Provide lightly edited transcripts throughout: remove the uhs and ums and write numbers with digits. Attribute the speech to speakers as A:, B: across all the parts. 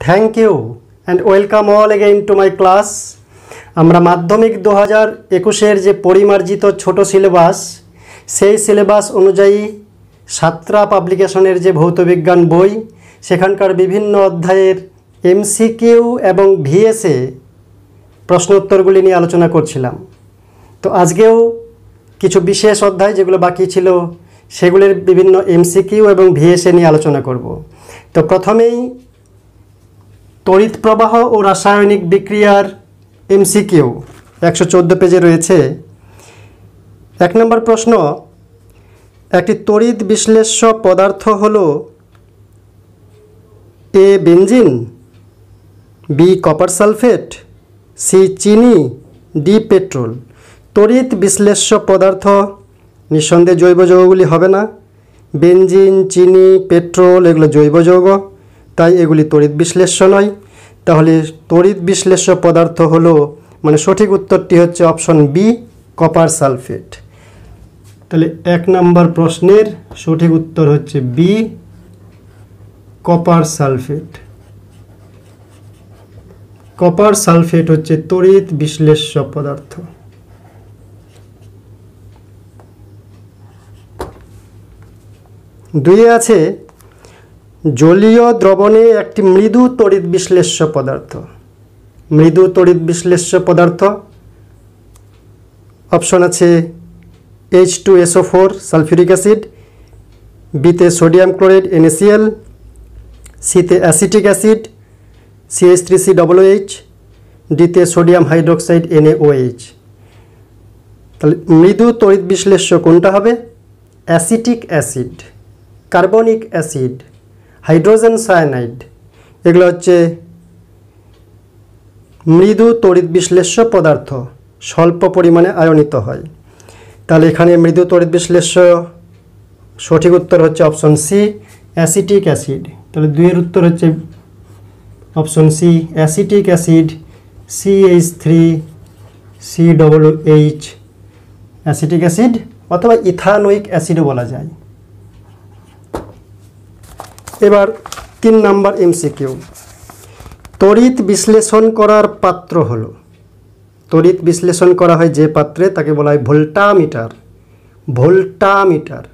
A: Thank you and welcome all again to my class. আমরা মাধ্যমিক 2021 যে পরিমার্জিত ছোট সিলেবাস সেই সিলেবাস অনুযায়ী সাতরা পাবলিকেশনের যে ভৌতবিজ্ঞান বই সেখানকার বিভিন্ন অধ্যায়ের এমসিকিউ এবং ভিএসএ প্রশ্নোত্তরগুলি নিয়ে আলোচনা করছিলাম। তো আজকেও কিছু বিশেষ অধ্যায় যেগুলো বাকি ছিল সেগুলোর বিভিন্ন এমসিকিউ এবং ভিএসএ নিয়ে আলোচনা করব। তো প্রথমেই তড়িৎ প্রবাহ ও রাসায়নিক বিক্রিয়ার এমসিকিউ 114 পেজে রয়েছে। 1 নম্বর প্রশ্ন, একটি তড়িৎ বিশ্লেষ্য পদার্থ হলো A benzene, B copper sulphate, C চিনি, ডি পেট্রোল। তড়িৎ বিশ্লেষ্য পদার্থ নিঃসন্দেহে জৈব যৌগগুলি হবে না। বেনজিন, চিনি, পেট্রোল এগুলো জৈব যৌগ, তাই এগুলি তড়িৎ বিশ্লেষ্য নয়। তাহলে তড়িৎ বিশ্লেষ্য পদার্থ হলো মানে সঠিক উত্তরটি হচ্ছে অপশন বি কপার সালফেট। তাহলে 1 নম্বর প্রশ্নের সঠিক উত্তর হচ্ছে B copper sulphate. Copper sulphate হচ্ছে তড়িৎ বিশ্লেষ্য পদার্থ। দুইয়ে আছে জলীয় দ্রবণে একটি মৃদু তড়িৎ বিশ্লেষ্য পদার্থ। মৃদু তড়িৎ বিশ্লেষ্য পদার্থ অপশন আছে H2SO4 সালফিউরিক অ্যাসিড, বিতে সোডিয়াম ক্লোরাইড NaCl, সিতে অ্যাসিটিক অ্যাসিড CH3COOH, ডিতে সোডিয়াম হাইড্রোক্সাইড NaOH। তাহলে মৃদু তড়িৎ বিশ্লেষ্য কোনটা হবে? Acetic acid, carbonic acid, hydrogen cyanide এগুলো হচ্ছে মৃদু তড়িৎ বিশ্লেষ্য পদার্থ, স্বল্প পরিমাণে আয়নিত হয়। তাহলে এখানে মৃদু তড়িৎ বিশ্লেষ্য সঠিক উত্তর হচ্ছে অপশন সি অ্যাসিটিক অ্যাসিড। তাহলে 2 এর উত্তর হচ্ছে option C acetic acid CH3COOH acetic acid অথবা ইথানোয়িক অ্যাসিডও বলা যায়। এবার 3 নম্বর এমসিকিউ, তড়িৎ বিশ্লেষণ করার পাত্র হলো, তড়িৎ বিশ্লেষণ করা হয় যে পাত্রে তাকে বলা হয় ভোল্টামিটার। ভোল্টামিটার,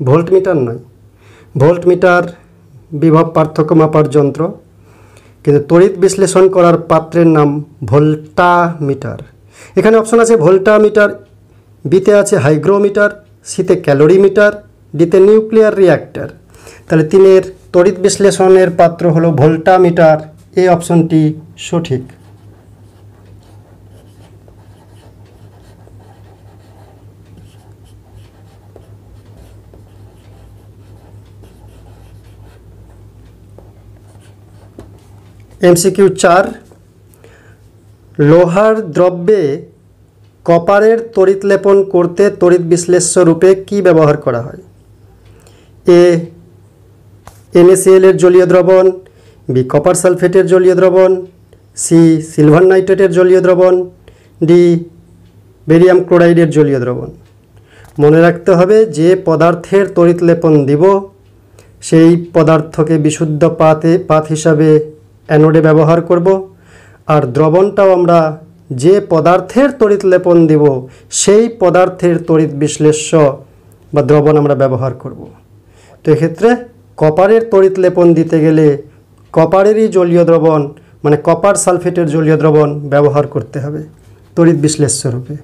A: ভোল্টমিটার নয়। ভোল্টমিটার বিভব পার্থক্য মাপার যন্ত্র, কিন্তু তড়িৎ বিশ্লেষণ করার পাত্রের নাম ভোল্টামিটার। এখানে অপশন আছে ভোল্টামিটার, বিতে আছে হাইগ্রোমিটার, সিতে ক্যালোরিমিটার, ডিতে নিউক্লিয়ার রিঅ্যাক্টর। তাহলে 3 তড়িৎ বিশ্লেষণের পাত্র হলো ভোল্টামিটার, এই অপশনটি সঠিক। এমসিকিউ 4, লোহার দ্রব্যে কপারের তড়িৎ লেপন করতে তড়িৎ বিশ্লেষ্য রূপে কি ব্যবহার করা হয়? এ NaCl এর জলীয় দ্রবণ, বি কপার সালফেটের জলীয় দ্রবণ, সি সিলভার নাইট্রেটের জলীয় দ্রবণ, ডি বেরিয়াম ক্লোরাইডের জলীয় দ্রবণ। মনে রাখতে হবে যে পদার্থের তড়িৎ লেপন দিব সেই পদার্থকে বিশুদ্ধ পাত হিসাবে অ্যানোডে ব্যবহার করব, আর দ্রবণটাও আমরা যে পদার্থের তড়িৎ লেপন দিব সেই পদার্থের তড়িৎ বিশ্লেষ্য বা দ্রবণ আমরা ব্যবহার করব। তো এক্ষেত্রে কপারের তড়িৎ লেপন দিতে গেলে কপারেরই জলীয় দ্রবণ মানে কপার সালফেটের জলীয় দ্রবণ ব্যবহার করতে হবে তড়িৎ বিশ্লেষ্য রূপে।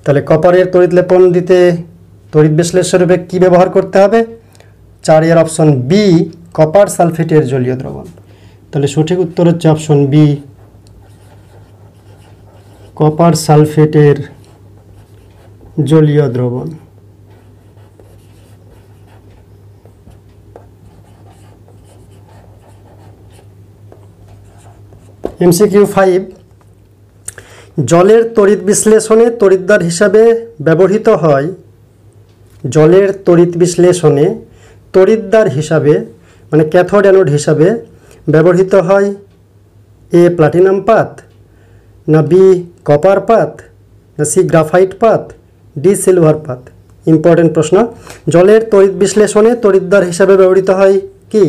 A: তাহলে কপারের তড়িৎ লেপন দিতে তড়িৎ বিশ্লেষ্য রূপে কী ব্যবহার করতে হবে? 4 এর অপশন বি কপার সালফেটের জলীয় দ্রবণ। তাহলে সঠিক উত্তর হচ্ছে অপশন বি কপার সালফেটের জলীয় দ্রবণ। এমসিকিউ 5, জলের তড়িৎ বিশ্লেষণে তড়িৎদ্বার হিসাবে ব্যবহৃত হয়, জলের তড়িৎ বিশ্লেষণে তড়িৎদ্বার হিসাবে মানে ক্যাথোড অ্যানোড হিসাবে ব্যবহৃত হয় এ প্লাটিনাম পাত, না বি কপার পাত, না সি গ্রাফাইট পাত, ডি সিলভার পাত। ইম্পর্টেন্ট প্রশ্ন। জলের তড়িৎ বিশ্লেষণে তড়িৎদ্বার হিসাবে ব্যবহৃত হয় কি?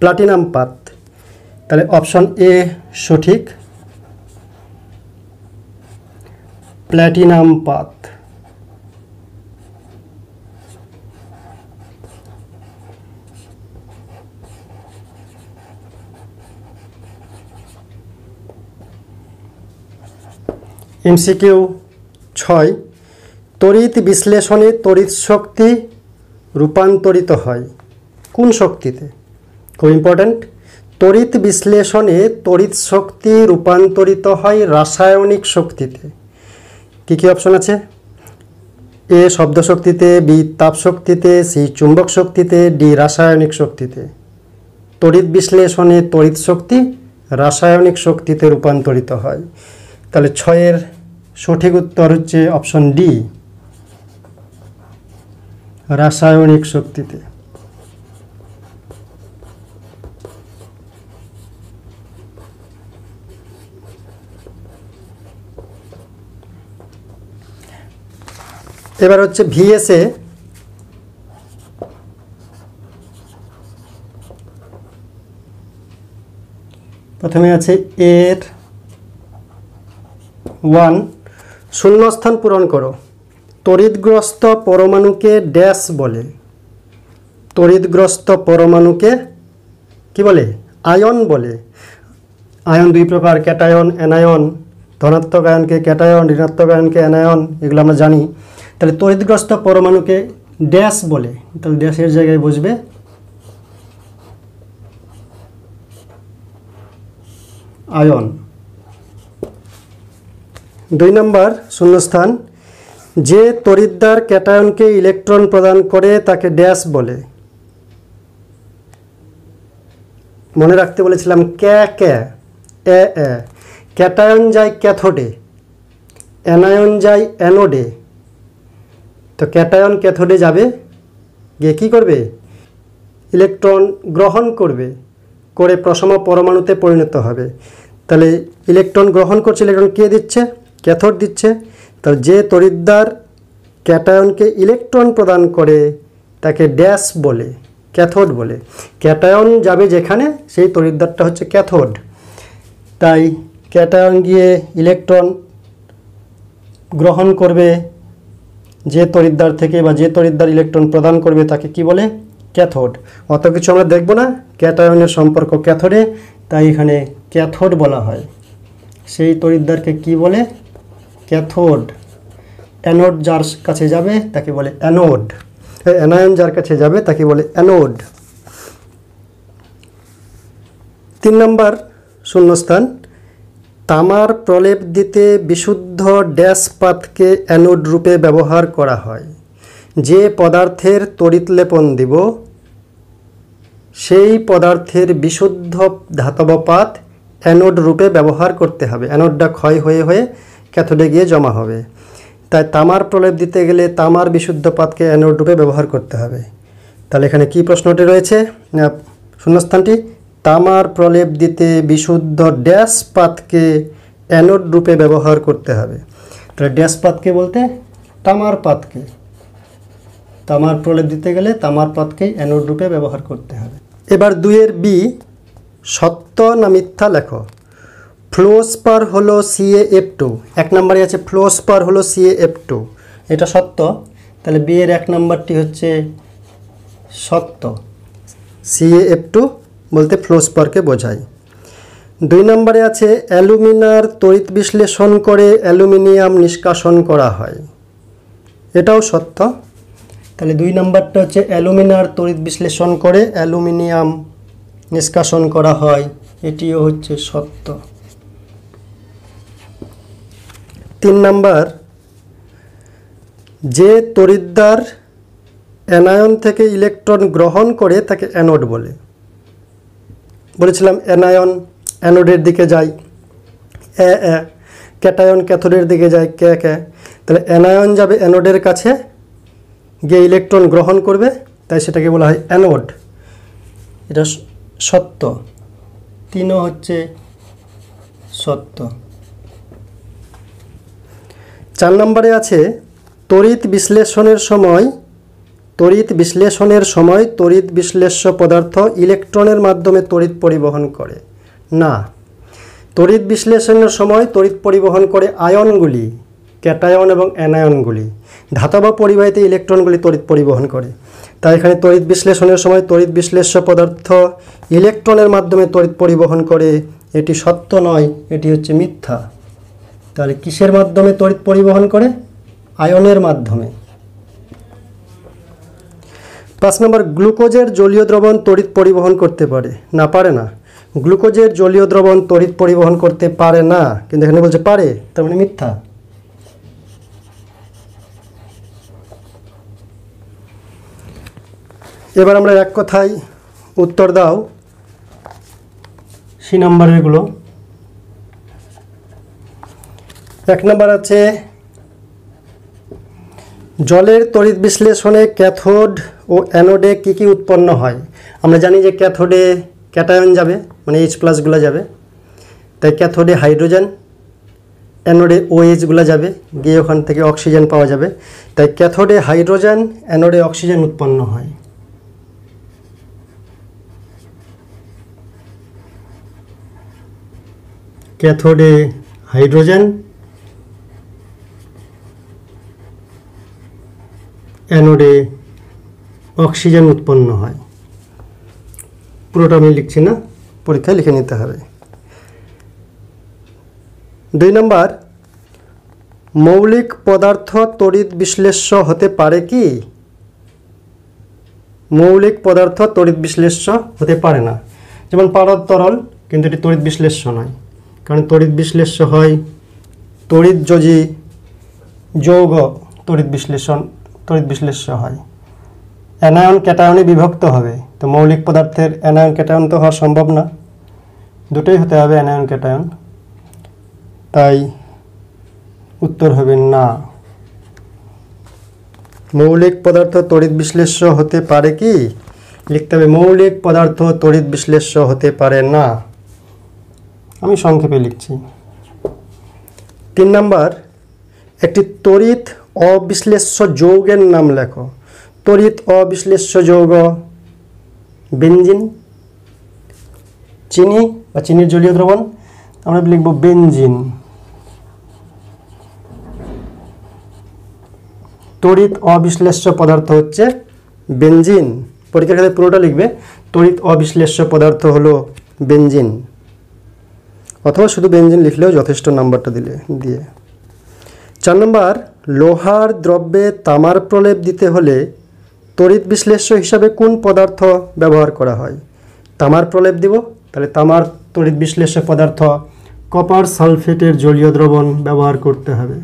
A: প্লাটিনাম পাত। তাহলে অপশন এ সঠিক, প্ল্যাটিনাম পাত। এমসিকিউ 6, তড়িৎ বিশ্লেষণে তড়িৎ শক্তি রূপান্তরিত হয় কোন শক্তিতে? খুব ইম্পর্ট্যান্ট। তড়িৎ বিশ্লেষণে তড়িৎ শক্তি রূপান্তরিত হয় রাসায়নিক শক্তিতে। কী কী অপশন আছে? এ শব্দ শক্তিতে, বি তাপ শক্তিতে, সি চুম্বক শক্তিতে, ডি রাসায়নিক শক্তিতে। তড়িৎ বিশ্লেষণে তড়িৎ শক্তি রাসায়নিক শক্তিতে রূপান্তরিত হয়। তাহলে 6-এর সঠিক উত্তর হচ্ছে অপশন ডি, রাসায়নিক শক্তিতে। এবার হচ্ছে ভিএসএ, প্রথমে আছে এর 1, শূন্যস্থান পূরণ করো। তড়িৎগ্রস্ত পরমাণুকে ড্যাশ বলে? তড়িৎগ্রস্ত পরমাণুকে কি বলে? আয়ন বলে। আয়ন দুই প্রকার, ক্যাটায়ন, অ্যানায়ন। ধনাত্মক আয়নকে ক্যাটায়ন, ঋণাত্মক আয়নকে অ্যানায়ন, এগুলো আমরা জানি। তাহলে তড়িৎগ্রস্ত পরমাণুকে ড্যাশ বলে, তাহলে ড্যাশের জায়গায় বসবে আয়ন। 2 নম্বর শূন্যস্থান, যে তড়িৎদ্বার ক্যাটায়নকে ইলেকট্রন প্রদান করে তাকে ড্যাশ বলে? মনে রাখতে বলেছিলাম ক্যাটায়ন যায় ক্যাথোডে, অ্যানায়ন যায় অ্যানোডে। তো ক্যাটায়ন ক্যাথোডে যাবে, গিয়ে কী করবে? ইলেকট্রন গ্রহণ করবে, করে প্রশম পরমাণুতে পরিণত হবে। তাহলে ইলেকট্রন গ্রহণ করছে, ইলেকট্রন কে দিচ্ছে? ক্যাথোড দিচ্ছে। তাহলে যে তড়িৎদ্বার ক্যাটায়নকে ইলেকট্রন প্রদান করে তাকে ড্যাশ বলে? ক্যাথোড বলে। ক্যাটায়ন যাবে যেখানে, সেই তড়িৎদ্বারটা হচ্ছে ক্যাথোড। তাই ক্যাটায়ন গিয়ে ইলেকট্রন গ্রহণ করবে যে তড়িৎদ্বার থেকে, বা যে তড়িৎদ্বার ইলেকট্রন প্রদান করবে তাকে কি বলে? ক্যাথোড। অত কিছু আমরা দেখব না, ক্যাটায়নের সম্পর্ক ক্যাথোডে, তাই এখানে ক্যাথোড বলা হয়। সেই তড়িৎদ্বারকে কি বলে? ক্যাথোড। অ্যানোড যার কাছে যাবে তাকে বলে অ্যানোড, অ্যানায়ন যার কাছে যাবে তাকে বলে অ্যানোড। 3 নম্বর শূন্যস্থান, তামার প্রলেপ দিতে বিশুদ্ধ ড্যাশ পাতকে অ্যানোড রূপে ব্যবহার করা হয়। যে পদার্থের তড়িৎ লেপন দিব সেই পদার্থের বিশুদ্ধ ধাতব পাত অ্যানোড রূপে ব্যবহার করতে হবে। অ্যানোডটা ক্ষয় হয়ে হয়ে ক্যাথোডে গিয়ে জমা হবে। তাই তামার প্রলেপ দিতে গেলে তামার বিশুদ্ধ পাতকে অ্যানোড রূপে ব্যবহার করতে হবে। তাহলে এখানে কি প্রশ্নটি রয়েছে? শূন্যস্থানটি, তামার প্রলেপ দিতে বিশুদ্ধ ড্যাশ পাতকে অ্যানোড রূপে ব্যবহার করতে হবে। তাহলে ড্যাশ পাতকে বলতে তামার পাতকে, তামার প্রলেপ দিতে গেলে তামার পাতকে অ্যানোড রূপে ব্যবহার করতে হবে। এবার 2-এর বি, সত্য না মিথ্যা লেখো। ফ্লোস্পার হলো CaF2। 1 নম্বরে আছে ফ্লোস্পার হলো CaF2, এটা সত্য। তাহলে বি এর 1 নম্বরটি হচ্ছে সত্য। CaF2 বলতে ফ্লোস্পারকে বোঝায়। 2 নম্বরে আছে অ্যালুমিনার তড়িৎ বিশ্লেষণ করে অ্যালুমিনিয়াম নিষ্কাশন করা হয়, এটাও সত্য। তাহলে 2 নম্বরটা হচ্ছে অ্যালুমিনার তড়িৎ বিশ্লেষণ করে অ্যালুমিনিয়াম নিষ্কাশন করা হয়, এটিও হচ্ছে সত্য। 3 নম্বর, যে তড়িৎদ্বার অ্যানায়ন থেকে ইলেকট্রন গ্রহণ করে তাকে অ্যানোড বলে। বলেছিলাম অ্যানায়ন অ্যানোডের দিকে যায়, ক্যাটায়ন ক্যাথোডের দিকে যায়, তাহলে অ্যানায়ন যাবে অ্যানোডের কাছে, গিয়ে ইলেকট্রন গ্রহণ করবে, তাই সেটাকে বলা হয় অ্যানোড, এটা সত্য। 3ও হচ্ছে সত্য। 4 নম্বরে আছে তড়িৎ বিশ্লেষণের সময় তড়িৎ বিশ্লেষ্য পদার্থ ইলেকট্রনের মাধ্যমে তড়িৎ পরিবহন করে। না। তড়িৎ বিশ্লেষণের সময় তড়িৎ পরিবহন করে আয়নগুলি, ক্যাটায়ন এবং অ্যানায়নগুলি। ধাতব পরিবাহীতে ইলেকট্রনগুলি তড়িৎ পরিবহন করে। তাই এখানে তড়িৎ বিশ্লেষণের সময় তড়িৎ বিশ্লেষ্য পদার্থ ইলেকট্রনের মাধ্যমে তড়িৎ পরিবহন করে, এটি সত্য নয়, এটি হচ্ছে মিথ্যা। তাহলে কিসের মাধ্যমে তড়িৎ পরিবহন করে? আয়নের মাধ্যমে। 5 নম্বর, গ্লুকোজের জলীয় দ্রবণ তড়িৎ পরিবহন করতে পারে? না, পারে না। গ্লুকোজের জলীয় দ্রবণ তড়িৎ পরিবহন করতে পারে না, কিন্তু এখানে বলছে পারে, তার মানে মিথ্যা। এবার আমরা এক কথায় উত্তর দাও সি নাম্বারেরগুলো। 1 নম্বর আছে, জলের তড়িৎ বিশ্লেষণে ক্যাথোড ও অ্যানোডে কী কী উৎপন্ন হয়? আমরা জানি যে ক্যাথোডে ক্যাটায়ন যাবে, মানে H+গুলো যাবে, তাই ক্যাথোডে হাইড্রোজেন, অ্যানোডে OH গুলো যাবে, গিয়ে ওখান থেকে অক্সিজেন পাওয়া যাবে। তাই ক্যাথোডে হাইড্রোজেন, অ্যানোডে অক্সিজেন উৎপন্ন হয়। ক্যাথোডে হাইড্রোজেন, অ্যানোডে অক্সিজেন উৎপন্ন হয়। পুরোটা আমি লিখছি না, পরীক্ষায় লিখে নিতে হবে। 2 নম্বর, মৌলিক পদার্থ তড়িৎ বিশ্লেষ্য হতে পারে কি? মৌলিক পদার্থ তড়িৎ বিশ্লেষ্য হতে পারে না। যেমন পারদ তরল, কিন্তু এটি তড়িৎ বিশ্লেষ্য নয়, কারণ তড়িৎ বিশ্লেষ্য হয় তড়িৎযোজী যৌগ, তড়িৎ বিশ্লেষ্য হয়। অ্যানায়ন ক্যাটায়নে বিভক্ত হবে, তো মৌলিক পদার্থের অ্যানায়ন ক্যাটায়ন তো হওয়া সম্ভব না, দুটোই হতে হবে অ্যানায়ন ক্যাটায়ন, তাই উত্তর হবে না। মৌলিক পদার্থ তড়িৎ বিশ্লেষ্য হতে পারে কি? লিখতে হবে মৌলিক পদার্থ তড়িৎ বিশ্লেষ্য হতে পারে না। আমি সংক্ষেপে লিখছি। 3 নম্বর, একটি তড়িৎ অবিশ্লেষ্য যৌগের নাম লেখো। তড়িৎ অবিশ্লেষ্য যৌগ বেনজিন, চিনি বা চিনির জলীয় দ্রবণ, আমরা লিখব বেনজিন। তড়িৎ অবিশ্লেষ্য পদার্থ হচ্ছে বেনজিন। পরীক্ষার ক্ষেত্রে পুরোটা লিখবে, তড়িৎ অবিশ্লেষ্য পদার্থ হলো বেনজিন, অথবা শুধু বেনজিন লিখলেও যথেষ্ট, নাম্বারটা দিয়ে। 4 নম্বর, লোহার দ্রব্যে তামার প্রলেপ দিতে হলে তড়িৎ বিশ্লেষ্য হিসাবে কোন পদার্থ ব্যবহার করা হয়? তামার প্রলেপ দিব, তাহলে তামার তড়িৎ বিশ্লেষ্য পদার্থ কপার সালফেটের জলীয় দ্রবণ ব্যবহার করতে হবে।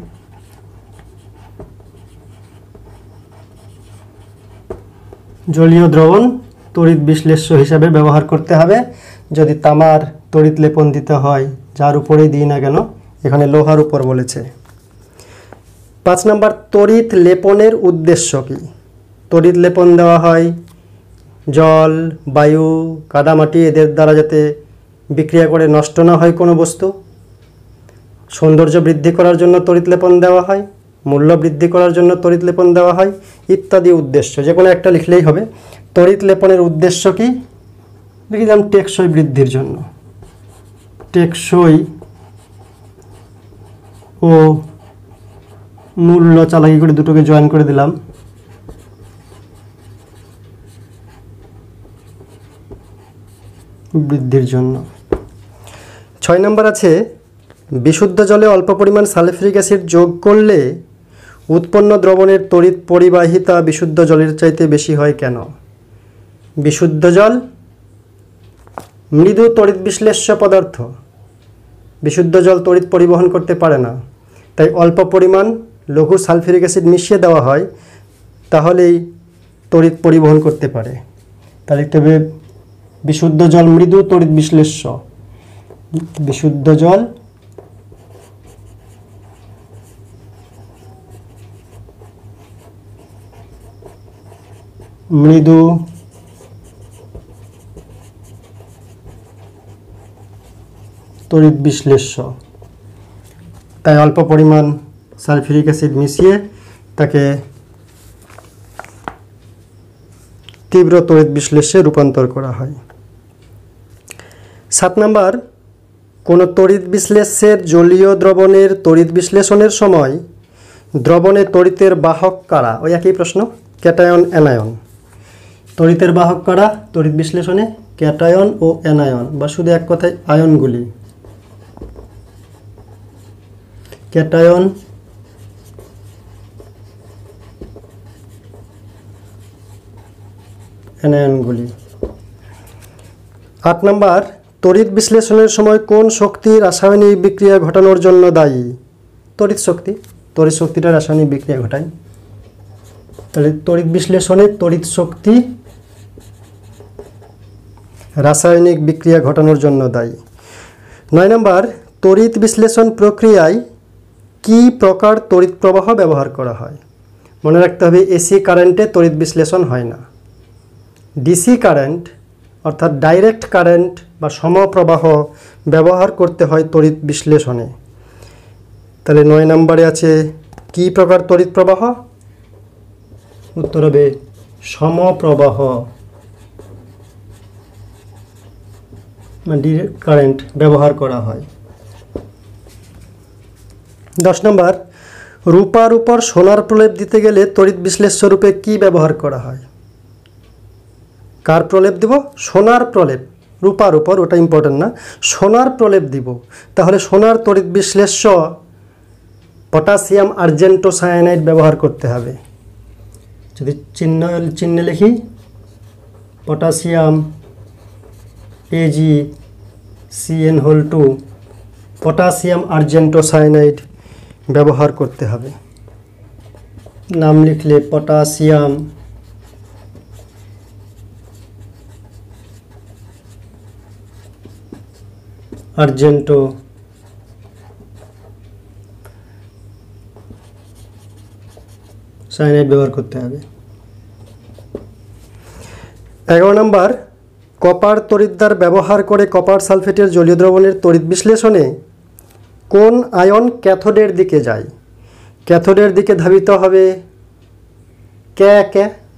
A: জলীয় দ্রবণ তড়িৎ বিশ্লেষ্য হিসাবে ব্যবহার করতে হবে যদি তামার তড়িৎ লেপন দিতে হয়, যার উপরেই দিই না কেন, এখানে লোহার উপর বলেছে। 5 নম্বর, তড়িৎ লেপনের উদ্দেশ্য কি? তড়িৎ লেপন দেওয়া হয় জল, বায়ু, কাদামাটি, এদের দ্বারা যাতে বিক্রিয়া করে নষ্ট না হয় কোনো বস্তু, সৌন্দর্য বৃদ্ধি করার জন্য তড়িৎ লেপন দেওয়া হয়, মূল্য বৃদ্ধি করার জন্য তড়িৎ লেপন দেওয়া হয়, ইত্যাদি উদ্দেশ্য। যে কোনো একটা লিখলেই হবে। তড়িৎ লেপনের উদ্দেশ্য কি? লিখে দিলাম টেকসই বৃদ্ধির জন্য। টেকসই ও মূল্য চালাকি করে দুটোকে জয়েন করে দিলাম। বৃদ্ধির জন্য। 6 নম্বর আছে, বিশুদ্ধ জলে অল্প পরিমাণ সালফিউরিক অ্যাসিড যোগ করলে উৎপন্ন দ্রবণের তড়িৎ পরিবাহিতা বিশুদ্ধ জলের চাইতে বেশি হয় কেন? বিশুদ্ধ জল মৃদু তড়িৎ বিশ্লেষ্য পদার্থ, বিশুদ্ধ জল তড়িৎ পরিবহন করতে পারে না, তাই অল্প পরিমাণ লঘু সালফিউরিক অ্যাসিড মিশিয়ে দেওয়া হয়, তাহলেই তড়িৎ পরিবহন করতে পারে। তাহলে তবে বিশুদ্ধ জল মৃদু তড়িৎ বিশ্লেষ্য, বিশুদ্ধ জল মৃদু তড়িৎ বিশ্লেষ্য, তাই অল্প পরিমাণ সালফিউরিক অ্যাসিড মিশিয়ে তাকে তীব্র তড়িৎ বিশ্লেষ্যে রূপান্তর করা হয়। 7 নম্বর, কোনো তড়িৎ বিশ্লেষ্যের জলীয় দ্রবণের তড়িৎ বিশ্লেষণের সময় দ্রবণে তড়িতের বাহক কারা? ওই একই প্রশ্ন, ক্যাটায়ন অ্যানায়ন। তড়িতের বাহক কারা তড়িৎ বিশ্লেষণে? ক্যাটায়ন ও অ্যানায়ন, বা শুধু এক কথায় আয়নগুলি। ক্যাটায়ন অ্যানায়নগুলি। 8 নম্বর, তড়িৎ বিশ্লেষণের সময় কোন শক্তি রাসায়নিক বিক্রিয়া ঘটানোর জন্য দায়ী? তড়িৎ শক্তি। তড়িৎ শক্তিটা রাসায়নিক বিক্রিয়া ঘটায়। তাহলে তড়িৎ বিশ্লেষণে তড়িৎ শক্তি রাসায়নিক বিক্রিয়া ঘটানোর জন্য দায়ী। 9 নম্বর, তড়িৎ বিশ্লেষণ প্রক্রিয়ায় কি প্রকার তড়িৎ প্রবাহ ব্যবহার করা হয়? মনে রাখতে হবে এসি কারেন্টে তড়িৎ বিশ্লেষণ হয় না। ডিসি কারেন্ট অর্থাৎ ডাইরেক্ট কারেন্ট বা সমপ্রবাহ ব্যবহার করতে হয় তড়িৎ বিশ্লেষণে। তাহলে 9 নম্বরে আছে কি প্রকার তড়িৎ প্রবাহ? উত্তর হবে সমপ্রবাহ, ডাইরেক্ট কারেন্ট ব্যবহার করা হয়। 10 নম্বর, রূপার উপর সোনার প্রলেপ দিতে গেলে তড়িৎ বিশ্লেষ্য রূপে কি ব্যবহার করা হয়? কার প্রলেপ দিব? সোনার প্রলেপ। রূপার উপর, ওটা ইম্পর্টেন্ট না, সোনার প্রলেপ দিব। তাহলে সোনার তড়িৎ বিশ্লেষ্য পটাশিয়াম আর্জেন্টোসায়ানাইড ব্যবহার করতে হবে। যদি চিহ্নে লিখি পটাশিয়াম AgCN2, পটাশিয়াম আর্জেন্টোসায়ানাইড ব্যবহার করতে হবে। নাম লিখলে পটাশিয়াম আর্জেন্টো সায়ানাইড ব্যবহার করতে হবে। 11 নম্বর, কপার তড়িৎদ্বার ব্যবহার করে কপার সালফেটের জলীয় দ্রবণের তড়িৎ বিশ্লেষণে কোন আয়ন ক্যাথোডের দিকে যায়? ক্যাথোডের দিকে ধাবিত হবে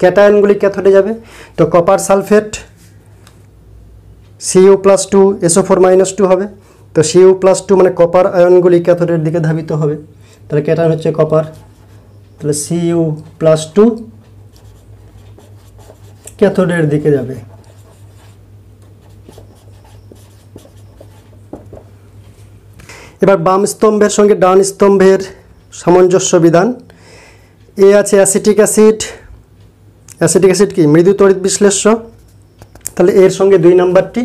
A: ক্যাটায়নগুলি ক্যাথোডে যাবে। তো কপার সালফেট Cu+2 SO4-2 হবে। তো Cu+2 মানে কপার আয়নগুলি ক্যাথোডের দিকে ধাবিত হবে। তাহলে ক্যাটায়ন হচ্ছে কপার, তাহলে Cu+2 ক্যাথোডের দিকে যাবে। এবার বাম স্তম্ভের সঙ্গে ডান স্তম্ভের সামঞ্জস্য বিধান। এ আছে অ্যাসিটিক অ্যাসিড। অ্যাসিটিক অ্যাসিড কি? মৃদু তড়িৎ বিশ্লেষ্য। তাহলে এর সঙ্গে 2 নম্বরটি।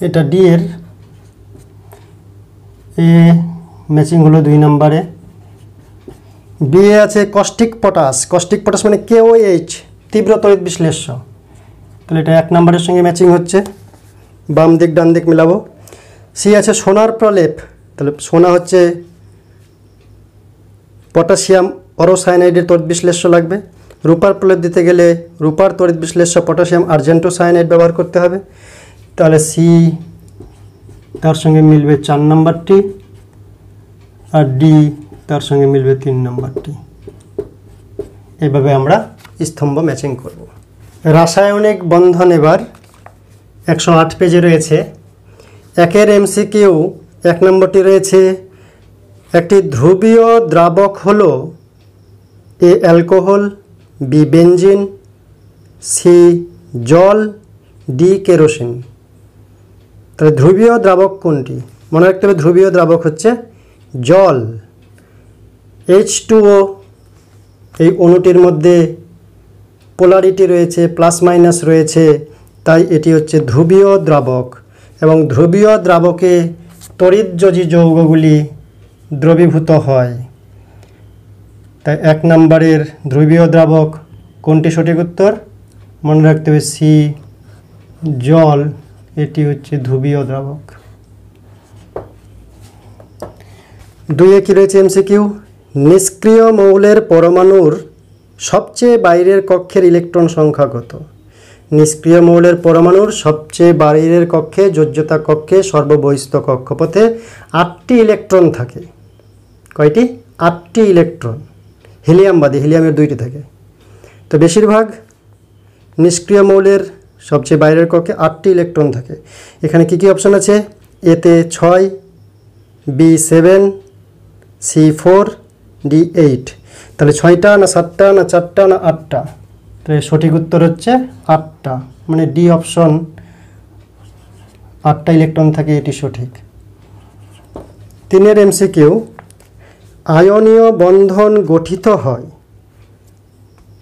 A: এটা ডি এর এ ম্যাচিং হলো 2 নম্বরে। বি এ আছে কস্টিক পটাশ। কস্টিক পটাশ মানে KOH, তীব্র তড়িৎ বিশ্লেষ্য। তাহলে এটা 1 নম্বরের সঙ্গে ম্যাচিং হচ্ছে, বাম দিক ডান দিক মিলাবো। সি আছে সোনার প্রলেপ। তাহলে সোনা হচ্ছে পটাশিয়াম অরোসায়ানাইডের তড়িৎ বিশ্লেষ্য লাগবে। রূপার প্রলেপ দিতে গেলে রূপার তড়িৎ বিশ্লেষ্য পটাশিয়াম আর্জেন্টোসায়ানাইড ব্যবহার করতে হবে। তাহলে সি তার সঙ্গে মিলবে 4 নম্বরটি, আর ডি তার সঙ্গে মিলবে 3 নম্বরটি। এভাবে আমরা স্তম্ভ ম্যাচিং করব। রাসায়নিক বন্ধন এবার 108 পেজে রয়েছে। 1 MCQ 1 নম্বরটি রয়েছে, একটি ধ্রুবীয় দ্রাবক হলো এ অ্যালকোহল, বি বেনজিন, সি জল, ডি কেরোসিন। তাহলে ধ্রুবীয় দ্রাবক কোনটি? মনে রাখতে হবে ধ্রুবীয় দ্রাবক হচ্ছে জল। H2O, এই অণুটির মধ্যে পোলারিটি রয়েছে, প্লাস মাইনাস রয়েছে, তাই এটি হচ্ছে ধ্রুবীয় দ্রাবক। এবং ধ্রুবীয় দ্রাবকে তড়িৎযোজী যৌগগুলি দ্রবীভূত হয়। তাই 1 নম্বরের ধ্রুবীয় দ্রাবক কোনটি সঠিক উত্তর? মনে রাখতে হবে সি জল, এটি হচ্ছে ধ্রুবীয় দ্রাবক। 2 কি রয়েছে MCQ? নিষ্ক্রিয় মৌলের পরমাণুর সবচেয়ে বাইরের কক্ষের ইলেকট্রন সংখ্যা কত? নিষ্ক্রিয় মৌলের পরমাণুর সবচেয়ে বাইরের কক্ষে, যোজ্যতা কক্ষে, সর্ববহিস্থ কক্ষপথে 8টি ইলেকট্রন থাকে। কয়টি? 8টি ইলেকট্রন। হিলিয়াম বাদে, হিলিয়ামের 2টি থাকে। তো তো বেশিরভাগ নিষ্ক্রিয় মৌলের সবচেয়ে বাইরের কক্ষে 8টি ইলেকট্রন থাকে। এখানে কি কি অপশন আছে? এতে 6, বি 7, সি 4, ডি 8। তাহলে 6টা না 7টা না 4টা না 8টা? তো সঠিক উত্তর হচ্ছে 8টা, মানে ডি অপশন, 8টা ইলেকট্রন থাকে, এটি সঠিক। 3 এমসিকিউ, আয়নীয় বন্ধন গঠিত হয়,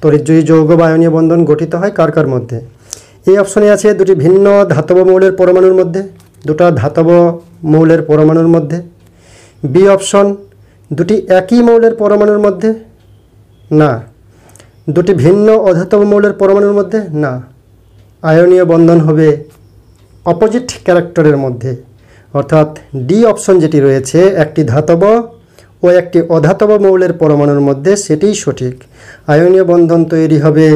A: তড়িৎজয়ী যৌগ বা আয়নীয় বন্ধন গঠিত হয় কার কার মধ্যে? এই অপশনে আছে দুটি ভিন্ন ধাতব মৌলের পরমাণুর মধ্যে, দুটো ধাতব মৌলের পরমাণুর মধ্যে। বি অপশন, দুটি একই মৌলের পরমাণুর মধ্যে, না। দুটি ভিন্ন অধাতব মৌলের পরমাণুর মধ্যে, না। আয়নীয় বন্ধন হবে অপোজিট ক্যারেক্টারের মধ্যে, অর্থাৎ ডি অপশন যেটি রয়েছে একটি ধাতব ও একটি অধাতব মৌলের পরমাণুর মধ্যে, সেটিই সঠিক। আয়নীয় বন্ধন তৈরি হবে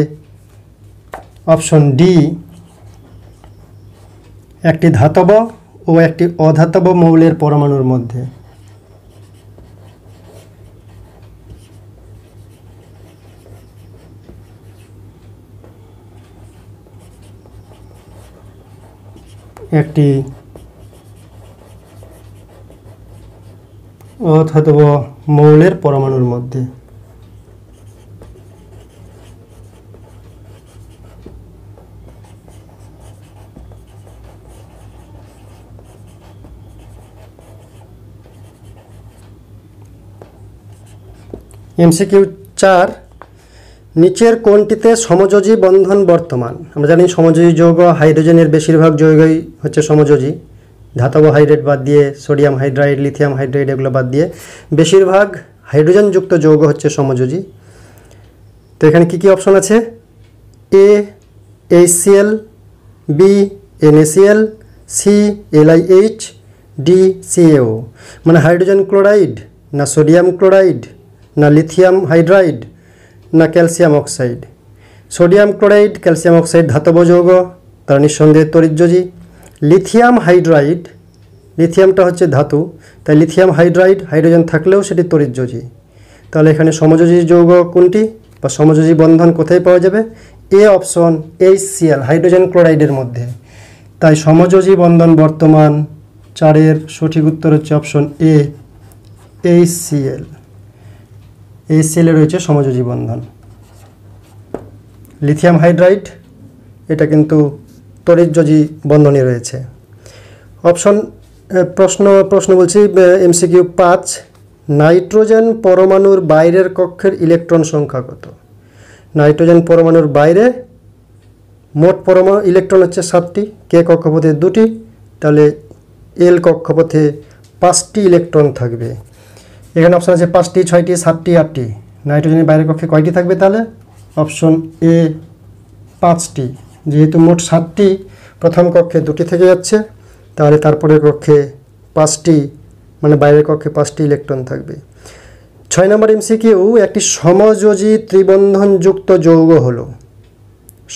A: অপশন ডি, একটি ধাতব ও একটি অধাতব মৌলের পরমাণুর মধ্যে। একটি অধাতব মৌলের পরমাণুর মধ্যে। এমসিকিউ 4, নিচের কোনটিতে সমযোজী বন্ধন বর্তমান? আমরা জানি সমযোজী যৌগ হাইড্রোজেনের বেশিরভাগ যৌগই হচ্ছে সমযোজী, ধাতব হাইড্রাইড বাদ দিয়ে, সোডিয়াম হাইড্রাইড, লিথিয়াম হাইড্রাইড এগুলো বাদ দিয়ে বেশিরভাগ হাইড্রোজেনযুক্ত যৌগ হচ্ছে সমযোজী। তো এখানে কি কি অপশন আছে? A HCl, B NaCl, C LiH, D CaO। মানে হাইড্রোজেন ক্লোরাইড না সোডিয়াম ক্লোরাইড না লিথিয়াম হাইড্রাইড না calcium oxide? Sodium chloride, calcium oxide ধাতব যৌগ, তারা নিঃসন্দেহে তড়িৎযোজী। লিথিয়াম হাইড্রাইড, লিথিয়ামটা হচ্ছে ধাতু, তাই লিথিয়াম হাইড্রাইড হাইড্রোজেন থাকলেও সেটি তড়িৎযোজী। তাহলে এখানে সমযোজী যৌগ কোনটি বা সমযোজী বন্ধন কোথায় পাওয়া যাবে? এ অপশন HCl, হাইড্রোজেন ক্লোরাইডের মধ্যে। তাই সমযোজী বন্ধন বর্তমান 4-এর সঠিক উত্তর হচ্ছে অপশন এ, HCl। HCl রয়েছে সমযোজী বন্ধন। লিথিয়াম হাইড্রাইড এটা কিন্তু তড়িৎযোজী বন্ধনে রয়েছে। অপশন প্রশ্ন বলছি এমসিকিউ 5, নাইট্রোজেন পরমাণুর বাইরের কক্ষের ইলেকট্রন সংখ্যা কত? নাইট্রোজেন পরমাণুর বাইরে মোট পরমাণু ইলেকট্রন হচ্ছে 7টি, কে কক্ষপথে 2টি, তাহলে এল কক্ষপথে 5টি ইলেকট্রন থাকবে। এখানে অপশন আছে 5টি, 6টি, 7টি, 8টি। নাইট্রোজেনের বাইরের কক্ষে কয়টি থাকবে তাহলে? অপশন এ 5টি। যেহেতু মোট 7টি, প্রথম কক্ষে 2টি থেকে যাচ্ছে, তাহলে তারপরের কক্ষে 5টি, মানে বাইরের কক্ষে 5টি ইলেকট্রন থাকবে। 6 নম্বর এমসিকিউ, একটি সমযোজী ত্রিবন্ধনযুক্ত যৌগ হলো,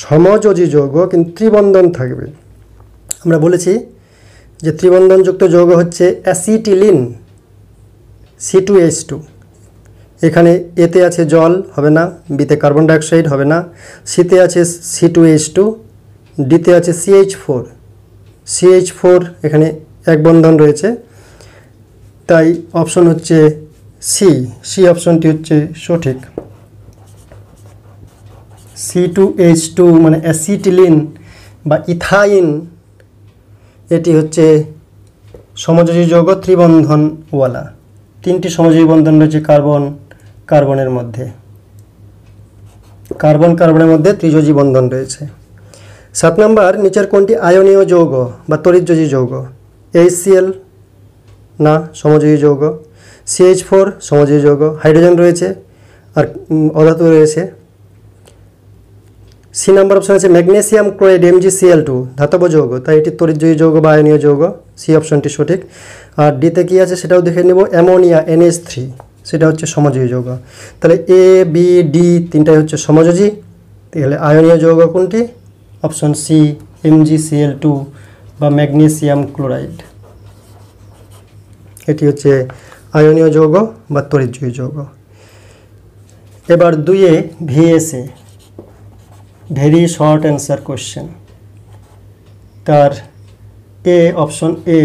A: সমযোজী যৌগ কিন্তু ত্রিবন্ধন থাকবে। আমরা বলেছি যে ত্রিবন্ধনযুক্ত যৌগ হচ্ছে অ্যাসিটিলিন C2H2। এখানে এতে আছে জল, হবে না। বিতে কার্বন ডাইঅক্সাইড, হবে না। সিতে আছে C2H2, ডিতে আছে CH4, এখানে এক বন্ধন রয়েছে, তাই অপশন হচ্ছে সি অপশনটি হচ্ছে সঠিক। C2H2 মানে অ্যাসিটিলিন বা ইথাইন, এটি হচ্ছে সমযোজী যৌগ ত্রিবন্ধনওয়ালা। 3টি সমযোজী বন্ধন রয়েছে কার্বনের মধ্যে, কার্বনের মধ্যে ত্রিযোজী বন্ধন রয়েছে। 7 নম্বর, নিচের কোনটি আয়নীয় যৌগ বা তড়িৎযোজী যৌগ? HCl না, সমযোজী যৌগ। CH4 সমযোজী যৌগ, হাইড্রোজেন রয়েছে আর অধাতু রয়েছে। সি নাম্বার অপশন আছে ম্যাগনেসিয়াম ক্লোরাইড MgCl2, ধাতব যৌগ, তাই এটি তড়িৎযোজী যৌগ বা আয়নীয় যৌগ, সি অপশনটি সঠিক। আর ডিতে কি আছে সেটাও দেখে নেব, অ্যামোনিয়া NH3, সেটা হচ্ছে সমযোজী যৌগ। তাহলে এ বি ডি তিনটাই হচ্ছে সমযোজী, তাহলে আয়নীয় যৌগ কোনটি? অপশন সি MgCl2 বা ম্যাগনেসিয়াম ক্লোরাইড, এটি হচ্ছে আয়নীয় যৌগ বা তড়িৎযোজী যৌগ। এবার 2-এ VSA, very short answer question. তার এ, অপশন এ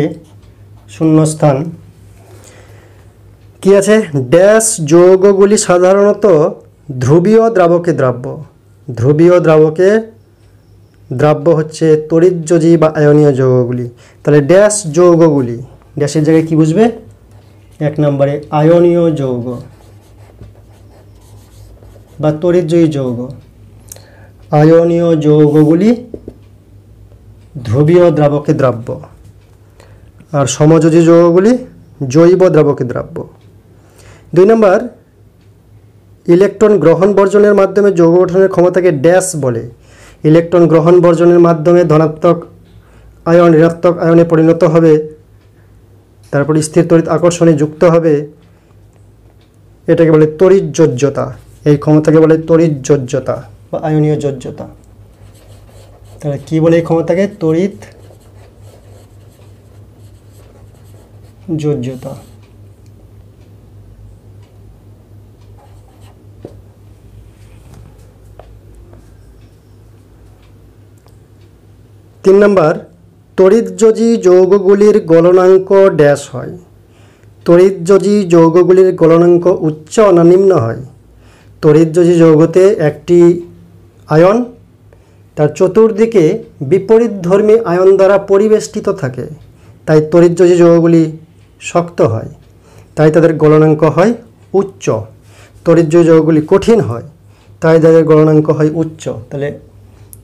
A: শূন্যস্থান। কি আছে? ড্যাশ যৌগগুলি সাধারণত ধ্রুবীয় দ্রাবকে দ্রাব্য। ধ্রুবীয় দ্রাবকে দ্রাব্য হচ্ছে তড়িৎযোজী বা আয়নীয় যৌগগুলি। তাহলে ড্যাশ যৌগগুলি, ড্যাশের জায়গায় কি বুঝবে? 1 নম্বরে আয়নীয় যৌগ বা তড়িৎযোজী যৌগ। আয়নীয় যৌগগুলি ধ্রুবীয় দ্রাবকে দ্রাব্য, আর সমযোজী যৌগগুলি জৈব দ্রাবকে দ্রাব্য। 2 নম্বর, ইলেকট্রন গ্রহণ বর্জনের মাধ্যমে যৌগ গঠনের ক্ষমতাকে ড্যাশ বলে। ইলেকট্রন গ্রহণ বর্জনের মাধ্যমে ধনাত্মক আয়ন ঋণাত্মক আয়নে পরিণত হবে, তারপর স্থির তড়িৎ আকর্ষণে যুক্ত হবে। এটাকে বলে তড়িৎযোজ্যতা। এই ক্ষমতাকে বলে তড়িৎযোজ্যতা বা আয়নীয় যোজ্যতা। তাহলে কি বলে এই ক্ষমতাকে? তড়িৎ যোজ্যতা। তিন নম্বর, তড়িৎযোজী যৌগগুলির গলনাঙ্ক ড্যাশ হয়। তড়িৎযোজী যৌগগুলির গলনাঙ্ক উচ্চ না নিম্ন হয়? তড়িৎযোজী যৌগতে একটি আয়ন তার চতুর্দিকে বিপরীতধর্মী আয়ন দ্বারা পরিবেষ্টিত থাকে, তাই তড়িৎযোজী যৌগগুলি শক্ত হয়, তাই তাদের গলনাঙ্ক হয় উচ্চ। তড়িৎযোজী যৌগগুলি কঠিন হয়, তাই তাদের গলনাঙ্ক হয় উচ্চ। তাহলে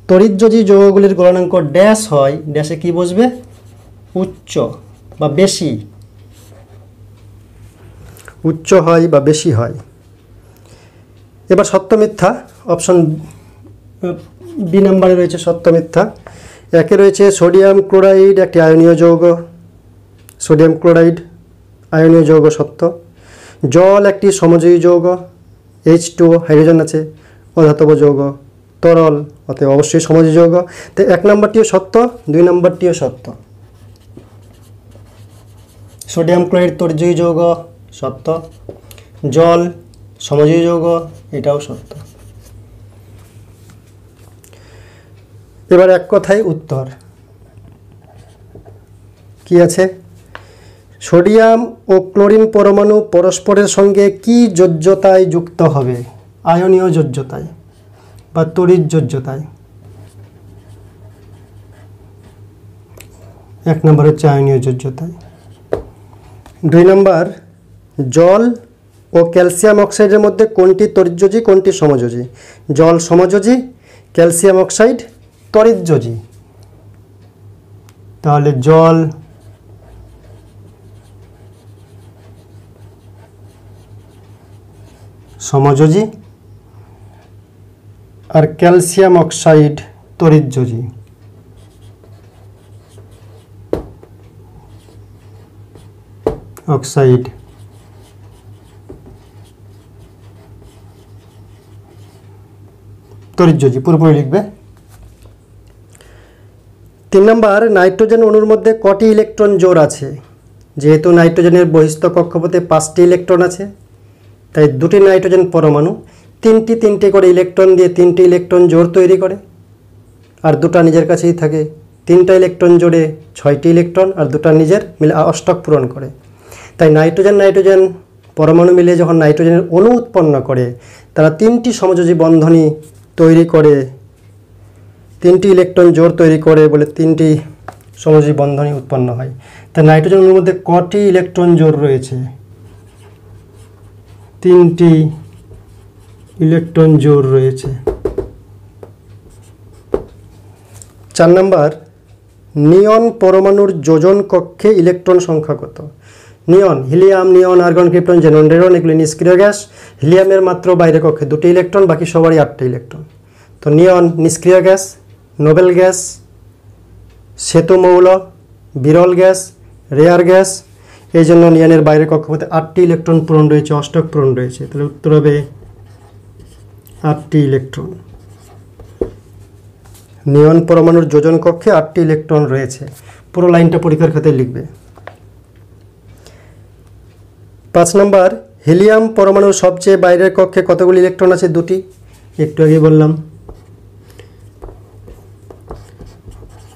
A: তড়িৎযোজী যৌগগুলির গলনাঙ্ক ড্যাশ হয়, ড্যাশে কি বসবে? উচ্চ বা বেশি। উচ্চ হয় বা বেশি হয়। এবার সত্য মিথ্যা, অপশন বি নম্বরে রয়েছে সত্য মিথ্যা। 1 রয়েছে সোডিয়াম ক্লোরাইড একটি আয়নীয় যৌগ। সোডিয়াম ক্লোরাইড আয়নীয় যৌগ সত্য। জল একটি সমযোজী যৌগ, H2O হাইড্রোজেন আছে, অধাতব যৌগ, তরল, অতএব অবশ্যই সমযোজী যৌগ। তো 1 নম্বরটিও সত্য, 2 নম্বরটিও সত্য। সোডিয়াম ক্লোরাইড তড়িৎযোজী যৌগ সত্য, জল সমযোজী যৌগ, এটাও সত্য। এবার এক কথায় উত্তর কি আছে? সোডিয়াম ও ক্লোরিন পরমাণু পরস্পরের সঙ্গে কি যোজ্যতায় যুক্ত হবে? আয়নীয় যোজ্যতায় বা তড়িৎ যোজ্যতায়। 1 নম্বর হচ্ছে আয়নীয় যোজ্যতায়। 2 নম্বর, জল ও ক্যালসিয়াম অক্সাইডের মধ্যে কোনটি তড়িৎযোজী কোনটি সমযোজী? জল সমযোজী, ক্যালসিয়াম অক্সাইড তড়িৎযোজী। তাহলে জল সমযোজী আর ক্যালসিয়াম অক্সাইড তড়িৎযোজী। অক্সাইড তড়িৎযোজী পুরোপুরি লিখবে। 3 নম্বর, নাইট্রোজেন অণুর মধ্যে কটি ইলেকট্রন জোড় আছে? যেহেতু নাইট্রোজেনের বহিস্থ কক্ষপথে 5টি ইলেকট্রন আছে, তাই 2টি নাইট্রোজেন পরমাণু 3টি করে ইলেকট্রন দিয়ে 3টি ইলেকট্রন জোড় তৈরি করে, আর 2টা নিজের কাছেই থাকে। 3টা ইলেকট্রন জোড়ে 6টি ইলেকট্রন, আর 2টা নিজের মিলে অষ্টক পূরণ করে। তাই নাইট্রোজেন পরমাণু মিলে যখন নাইট্রোজেনের অণু উৎপন্ন করে, তারা 3টি সমযোজী বন্ধনী তৈরি করে, 3টি ইলেকট্রন জোড় তৈরি করে বলে 3টি সমযোজী বন্ধনী উৎপন্ন হয়। তাই নাইট্রোজেন অণুর মধ্যে কটি ইলেকট্রন জোড় রয়েছে? 3টি ইলেকট্রন জোড় রয়েছে। 4 নম্বর, নিয়ন পরমাণুর যোজন কক্ষে ইলেকট্রন সংখ্যা কত? নিয়ন, হিলিয়াম, নিয়ন, আর্গন, ক্রিপ্টন, জেনন, রেডন এগুলি নিষ্ক্রিয় গ্যাস। হিলিয়ামের মাত্র বাইরে কক্ষে 2টি ইলেকট্রন, বাকি সবারই 8টি ইলেকট্রন। তো নিয়ন নিষ্ক্রিয় গ্যাস, নোবেল গ্যাস, সেতু মৌল, বিরল গ্যাস, রেয়ার গ্যাস। এই জন্য নিয়নের বাইরে কক্ষপথে 8টি ইলেকট্রন পূরণ রয়েছে, অষ্টক পূরণ রয়েছে। তাহলে উত্তর হবে 8টি ইলেকট্রন। নিয়ন পরমাণুর যোজন কক্ষে 8টি ইলেকট্রন রয়েছে। পুরো লাইনটা পরীক্ষার খাতায় লিখবে। 5 নম্বর, হিলিয়াম পরমাণুর সবচেয়ে বাইরের কক্ষে কতগুলি ইলেকট্রন আছে? 2টি, একটু আগে বললাম।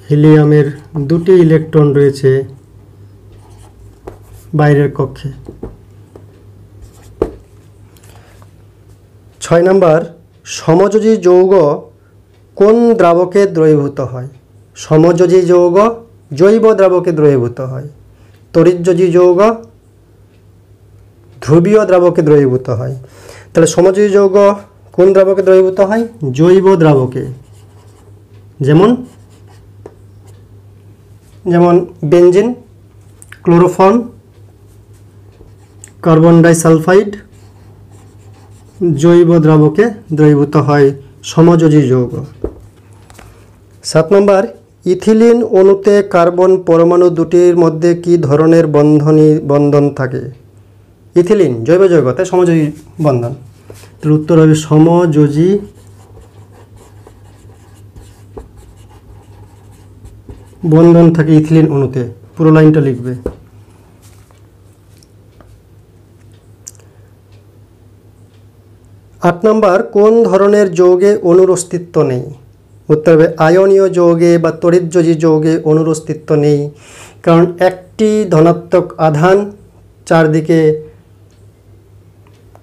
A: হিলিয়ামের 2টি ইলেকট্রন রয়েছে বাইরের কক্ষে। 6 নাম্বার, সমযোজী যৌগ কোন দ্রাবকে দ্রবীভূত হয়? সমযোজী যৌগ জৈব দ্রাবকে দ্রবীভূত হয়। তড়িৎযোজী যৌগ ধ্রুবীয় দ্রাবকে দ্রবীভূত হয়। তাহলে সমযোজী যৌগ কোন দ্রাবকে দ্রবীভূত হয়? জৈব দ্রাবকে। যেমন বেনজিন, ক্লোরোফর্ম, কার্বন ডাইসালফাইড জৈব দ্রাবকে দ্রবীভূত হয় সমযোজী যৌগ। 7 নম্বর, ইথিলিন অণুতে কার্বন পরমাণু দুটির মধ্যে কি ধরনের বন্ধন থাকে? ইথিলিন জৈব যৌগ, তাই সমযোজী বন্ধন। তার উত্তর হবে সমযোজী বন্ধন থাকে ইথিলিন অণুতে। পুরো লাইনটা লিখবে। 8 নম্বর, কোন ধরনের যৌগে অণুর অস্তিত্ব নেই? উত্তর হবে আয়নীয় যৌগে বা তড়িৎযোজী যৌগে অণুর অস্তিত্ব নেই, কারণ একটি ধনাত্মক আধান চারদিকে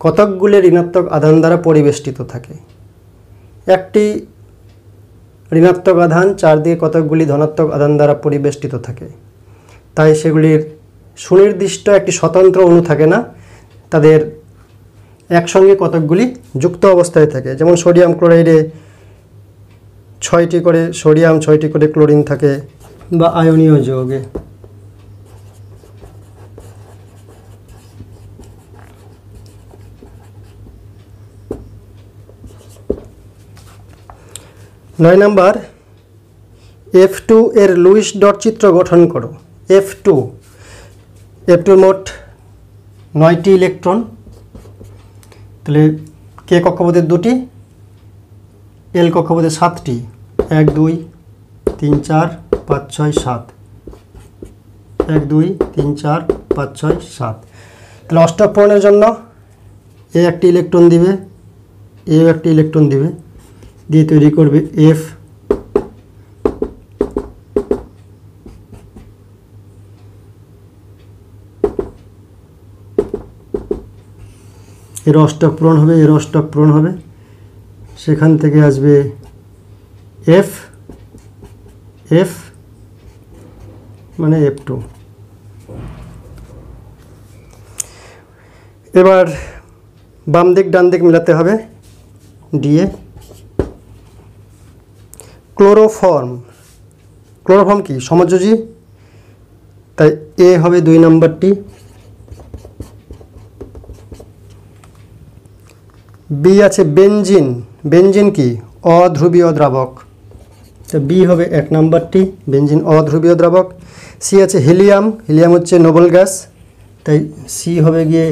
A: কতকগুলি ঋণাত্মক আধান দ্বারা পরিবেষ্টিত থাকে। একটি ঋণাত্মক আধান চারদিকে কতকগুলি ধনাত্মক আধান দ্বারা পরিবেষ্টিত থাকে, তাই সেগুলির সুনির্দিষ্ট একটি স্বতন্ত্র অণু থাকে না, তাদের একসঙ্গে কতকগুলি যুক্ত অবস্থায় থাকে। যেমন সোডিয়াম ক্লোরাইডে 6টি করে সোডিয়াম, 6টি করে ক্লোরিন থাকে, বা আয়নীয় যৌগে। নয় নাম্বার, F2 এর লুইস ডট চিত্র গঠন করো। F2 মোট 9টি ইলেকট্রন। তাহলে কে কক্ষপথে 2টি, এল কক্ষপথে 7টি। 1 2 3 4 5 6 7। 1 2 3 4 5 6 7। তাহলে অষ্টক পূরণের জন্য এ একটি ইলেকট্রন দিবে, এও একটি ইলেকট্রন দিবে, দিয়ে তৈরি করবে এফ। এর অষ্টক পূরণ হবে, এর অষ্টক পূরণ হবে, সেখান থেকে আসবে এফ, এফ মানে F2। এবার বাম দিক ডান দিক মিলাতে হবে। ডিএ ক্লোরোফর্ম কি? সমযোজী, তাই এ হবে 2 নম্বরটি। বি আছে বেনজিন কি? অধ্রুবীয় দ্রাবক, তো বি হবে 1 নম্বরটি, বেনজিন অধ্রুবীয় দ্রাবক। সি আছে হিলিয়াম হচ্ছে নোবেল গ্যাস, তাই সি হবে গিয়ে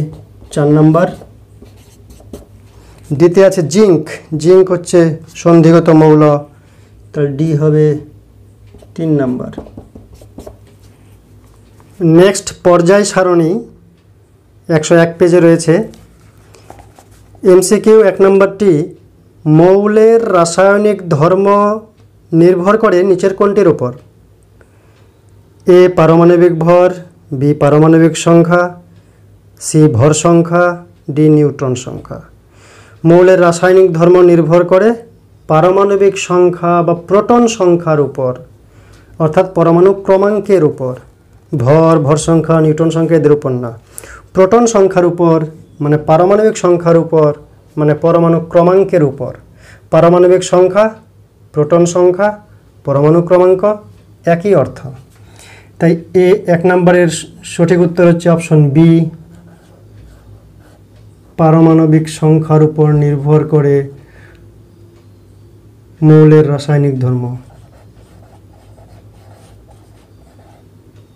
A: 4 নম্বর। ডিতে আছে জিঙ্ক হচ্ছে সন্ধিগত মৌল, তার ডি হবে 3 নম্বর। নেক্সট পর্যায় সারণী 101 পেজে রয়েছে। এমসিকিউ 1 নম্বরটি, মৌলের রাসায়নিক ধর্ম নির্ভর করে নিচের কোনটির উপর? এ পারমাণবিক ভর, বি পারমাণবিক সংখ্যা, সি ভর সংখ্যা, ডি নিউট্রন সংখ্যা। মৌলের রাসায়নিক ধর্ম নির্ভর করে পারমাণবিক সংখ্যা বা প্রোটন সংখ্যার উপর, অর্থাৎ পরমাণু ক্রমাঙ্কের উপর। ভর সংখ্যা, নিউট্রন সংখ্যা এদের উপর না। প্রোটন সংখ্যার উপর মানে পারমাণবিক সংখ্যার উপর মানে পরমাণু ক্রমাঙ্কের উপর। পারমাণবিক সংখ্যা, প্রোটন সংখ্যা, পরমাণু ক্রমাঙ্ক একই অর্থ, তাই এ 1 নম্বরের সঠিক উত্তর হচ্ছে অপশন বি, পারমাণবিক সংখ্যার উপর নির্ভর করে মৌলের রাসায়নিক ধর্ম।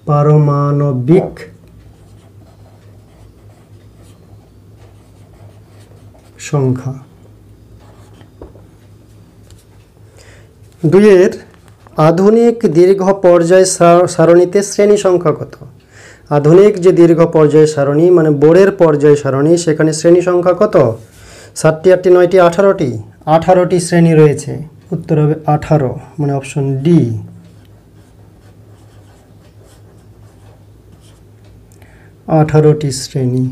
A: পারমাণবিক সংখ্যা। 2 আধুনিক দীর্ঘ পর্যায় সারণীতে শ্রেণী সংখ্যা কত? আধুনিক যে দীর্ঘ পর্যায় সারণী মানে বোরের পর্যায় সারণী, সেখানে শ্রেণী সংখ্যা কত? 7টি 8টি 9টি 18টি 18টি শ্রেণী রয়েছে। উত্তর হবে 18 মানে অপশন ডি। 18টি শ্রেণী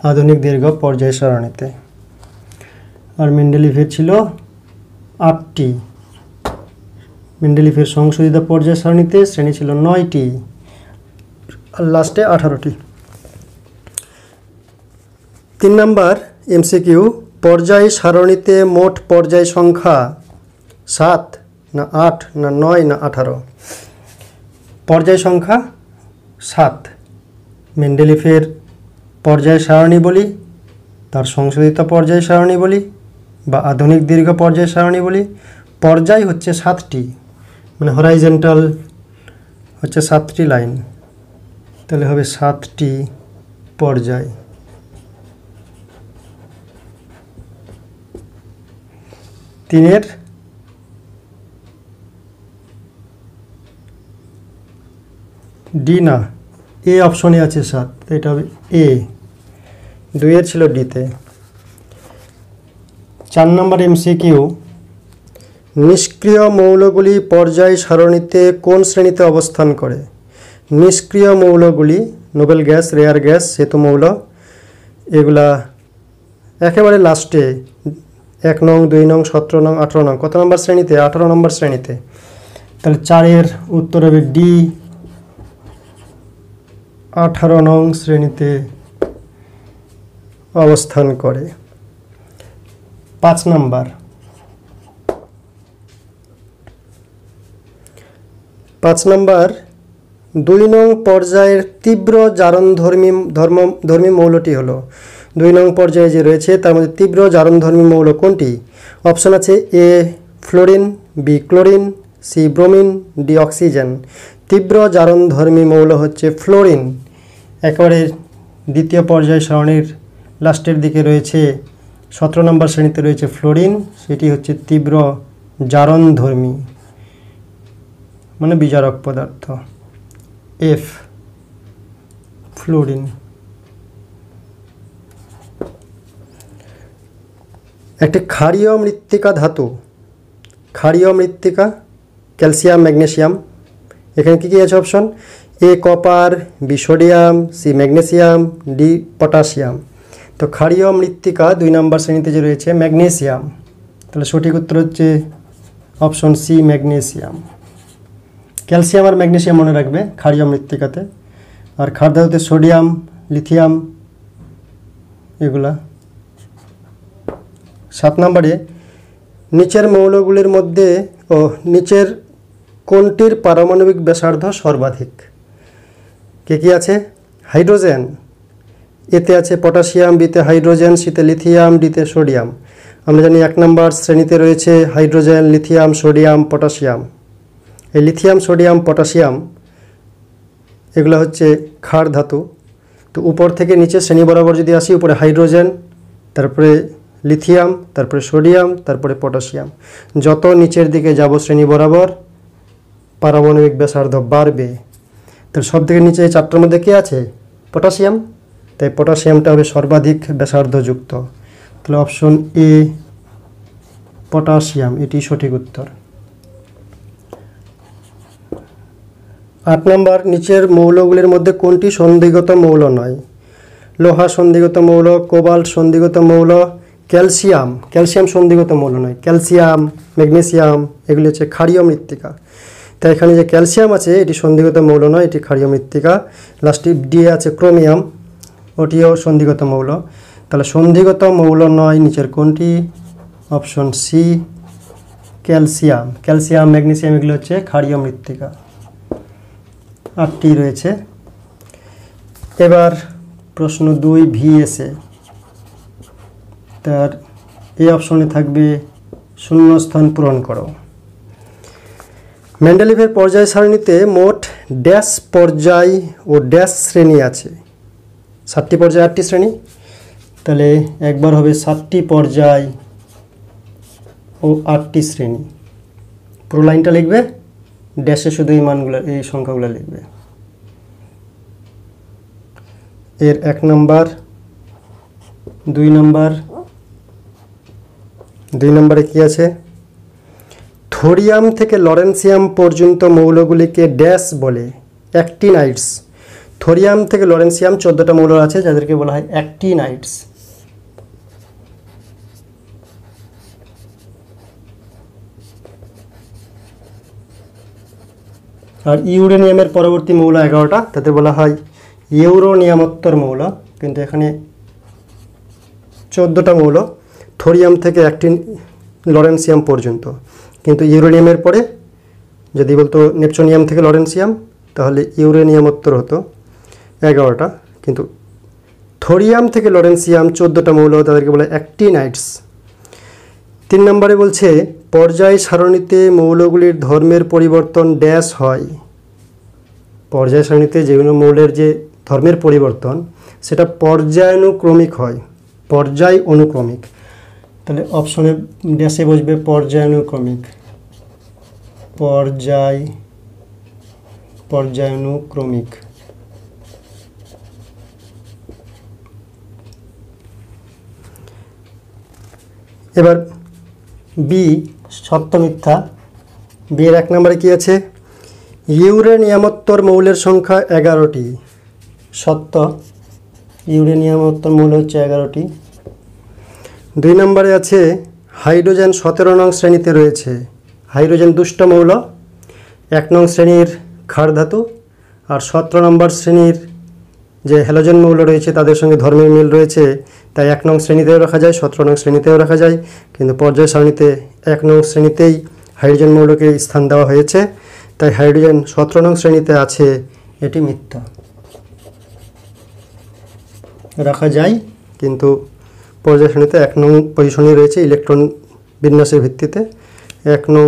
A: আধুনিক দীর্ঘ পর্যায় সারণীতে, আর মেন্ডেলিভের ছিল 8টি। মেন্ডেলিভের সংশোধিত পর্যায় সারণীতে শ্রেণী ছিল 9টি, আর লাস্টে 18টি। 3 নাম্বার এমসিকিউ, পর্যায় সারণীতে মোট পর্যায় সংখ্যা 7 না 8 না 9 না 18? পর্যায় সংখ্যা 7। মেন্ডেলিভের পর্যায় সারণী বলি, তার সংশোধিত পর্যায় সারণী বলি, বা আধুনিক দীর্ঘ পর্যায় সারণী বলি, পর্যায় হচ্ছে 7টি, মানে হরাইজন্টাল হচ্ছে 7টি লাইন, তাহলে হবে 7টি পর্যায়। তিনের ডি না, এ অপশনে আছে 7, এটা হবে এ। 2 ছিল ডিতে। 4 নম্বর এমসিকিউ, নিষ্ক্রিয় মৌলগুলি পর্যায় সারণীতে কোন শ্রেণীতে অবস্থান করে? নিষ্ক্রিয় মৌলগুলি নোবেল গ্যাস, রেয়ার গ্যাস, সেতু মৌল, এগুলা একেবারে লাস্টে 1 নং, 2 নং, 17 নং, 18 নং, কত নম্বর শ্রেণীতে? 18 নম্বর শ্রেণীতে। তাহলে 4-এর উত্তর হবে ডি, 18 নং শ্রেণীতে অবস্থান করে। 5 নাম্বার, 2 নং পর্যায়ের তীব্র জারণধর্মী মৌলটি হলো, 2 নং পর্যায়ে যে রয়েছে তার মধ্যে তীব্র জারণধর্মী মৌল কোনটি? অপশন আছে A fluorine, B chlorine, C bromine, D oxygen. তীব্র জারণধর্মী মৌল হচ্ছে ফ্লোরিন। একেবারে দ্বিতীয় পর্যায় সারণীর লাস্টের দিকে রয়েছে 17 নম্বর শ্রেণীতে রয়েছে ফ্লোরিন, সেটি হচ্ছে তীব্র জারণধর্মী, মানে বিজারক পদার্থ, এফ ফ্লোরিন। একটি ক্ষারীয় মৃত্তিকা ধাতু, ক্ষারীয় মৃত্তিকা, ক্যালসিয়াম, ম্যাগনেসিয়াম। এখানে কী কী আছে option? A copper, B sodium, C magnesium, D potassium. তো ক্ষারীয় মৃত্তিকা 2 নম্বর শ্রেণীতে যে রয়েছে ম্যাগনেসিয়াম, তাহলে সঠিক উত্তর হচ্ছে অপশন সি ম্যাগনেসিয়াম। ক্যালসিয়াম আর ম্যাগনেসিয়াম মনে রাখবে ক্ষারীয় মৃত্তিকাতে, আর ক্ষার ধাতুতে সোডিয়াম, লিথিয়াম, এগুলা। 7 নম্বরে, নিচের মৌলগুলির মধ্যে নিচের কোনটির পারমাণবিক ব্যাসার্ধ সর্বাধিক? কে কি আছে? হাইড্রোজেন, এতে আছে পটাশিয়াম, বিতে হাইড্রোজেন, সিতে লিথিয়াম, ডিতে সোডিয়াম। আমরা জানি 1 নম্বর শ্রেণীতে রয়েছে হাইড্রোজেন, লিথিয়াম, সোডিয়াম, পটাশিয়াম। এই লিথিয়াম, সোডিয়াম, পটাশিয়াম এগুলো হচ্ছে ক্ষার ধাতু। তো উপর থেকে নিচে শ্রেণী বরাবর যদি আসি, উপরে হাইড্রোজেন, তারপরে লিথিয়াম, তারপরে সোডিয়াম, তারপরে পটাশিয়াম। যত নিচের দিকে যাব শ্রেণী বরাবর পারমাণবিক ব্যাসার্ধ বাড়বে। তো সব থেকে নিচে 4টার মধ্যে কে আছে? পটাশিয়াম, তাই পটাশিয়ামটা হবে সর্বাধিক ব্যাসার্ধযুক্ত। তাহলে অপশন এ পটাশিয়াম, এটি সঠিক উত্তর। 8 নম্বর, নিচের মৌলগুলির মধ্যে কোনটি সন্ধিগত মৌল নয়? লোহা সন্ধিগত মৌল, কোবাল্ট সন্ধিগত মৌল, ক্যালসিয়াম, ক্যালসিয়াম সন্ধিগত মৌল নয়। ক্যালসিয়াম, ম্যাগনেসিয়াম এগুলি হচ্ছে ক্ষারীয় মৃত্তিকা, তাই এখানে যে ক্যালসিয়াম আছে এটি সন্ধিগত মৌল নয়, এটি ক্ষারীয় মৃত্তিকা। লাস্টে ডি আছে ক্রোমিয়াম, ওটিও সন্ধিগত মৌল। তাহলে সন্ধিগত মৌল নয় নিচের কোনটি? Option C calcium. Calcium, magnesium এগুলো হচ্ছে ক্ষারীয় মৃত্তিকা। 8টি রয়েছে। এবার প্রশ্ন 2 ভিএসএ, তার এই অপশনে থাকবে শূন্যস্থান পূরণ করো। মেন্ডেলিভের পর্যায় সারণীতে মোট ড্যাশ পর্যায় ও ড্যাশ শ্রেণী আছে? 7টি পর্যায়, 8টি শ্রেণী, তাহলে একবার হবে 7টি পর্যায় ও 8টি শ্রেণী। পুরো লাইনটা লিখবে, ড্যাশে শুধু এই মানগুলো, এই সংখ্যাগুলো লিখবে। এর 1 নম্বর, 2 নম্বর, 2 নম্বরে কি আছে? থোরিয়াম থেকে লরেন্সিয়াম পর্যন্ত মৌলগুলিকে ড্যাশ বলে? অ্যাক্টিনাইডস। থোরিয়াম থেকে লরেন্সিয়াম 14টা মৌল আছে যাদেরকে বলা হয় অ্যাক্টিনাইডস। আর ইউরেনিয়ামের পরবর্তী মৌল 11টা, তাদের বলা হয় ইউরোনিয়ামোত্তর মৌল। কিন্তু এখানে 14টা মৌল থোরিয়াম থেকে লরেন্সিয়াম পর্যন্ত। কিন্তু ইউরেনিয়ামের পরে যদি বলতো নেপচুনিয়াম থেকে লরেন্সিয়াম তাহলে ইউরেনিয়ামোত্তর হতো 11টা। কিন্তু থোরিয়াম থেকে লরেন্সিয়াম 14টা মৌল, তাদেরকে বলে অ্যাক্টিনাইডস। 3 নম্বরে বলছে পর্যায় সারণীতে মৌলগুলির ধর্মের পরিবর্তন ড্যাশ হয়। পর্যায় সারণীতে যেগুলো মৌলের যে ধর্মের পরিবর্তন সেটা পর্যায়ানুক্রমিক হয়, পর্যায় অনুক্রমিক। তাহলে অপশনে ড্যাশে বসবে পর্যায়ানুক্রমিক, পর্যায়ানুক্রমিক। এবার বি সত্য মিথ্যা। বি এর 1 নম্বরে কি আছে? ইউরেনিয়ামোত্তর মৌলের সংখ্যা 11টি। সত্য, ইউরেনিয়ামোত্তর মৌল হচ্ছে 11টি। 2 নম্বরে আছে হাইড্রোজেন 17 নং শ্রেণীতে রয়েছে। হাইড্রোজেন দুষ্ট মৌল, 1 নং শ্রেণীর ক্ষার ধাতু। আর 17 নম্বর শ্রেণীর যে হ্যালোজেন মৌল রয়েছে তাদের সঙ্গে ধর্মের মিল রয়েছে, তাই 1 নং শ্রেণীতেও রাখা যায়, 17 নং শ্রেণীতেও রাখা যায়। কিন্তু পর্যায় সারণীতে 1 নং শ্রেণীতেই হাইড্রোজেন মৌলকে স্থান দেওয়া হয়েছে, তাই হাইড্রোজেন 17 নং শ্রেণীতে আছে, এটি মিথ্যা। রাখা যায় কিন্তু পর্যায় সারণীতে 1 নং পজিশনে রয়েছে, ইলেকট্রন বিন্যাসের ভিত্তিতে 1 নং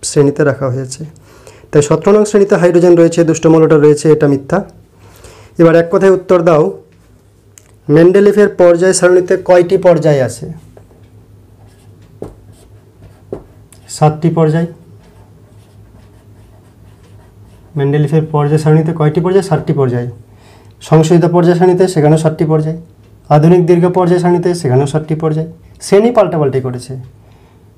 A: শ্রেণীতে রাখা হয়েছে। তাই 17 নং শ্রেণীতে হাইড্রোজেন রয়েছে, দুষ্ট মৌলটা রয়েছে, এটা মিথ্যা। এবার এক কথায় উত্তর দাও, মেন্ডেলিফের পর্যায় সারণীতে কয়টি পর্যায় আছে? 7টি পর্যায়। মেন্ডেলিফের পর্যায় সারণীতে কয়টি পর্যায়? 7টি পর্যায়। সংশোধিত পর্যায় সারণীতে সেখানেও 7টি পর্যায়। আধুনিক দীর্ঘ পর্যায় সারণীতে সেখানেও 7টি পর্যায়। শ্রেণী পাল্টাপাল্টি করেছে।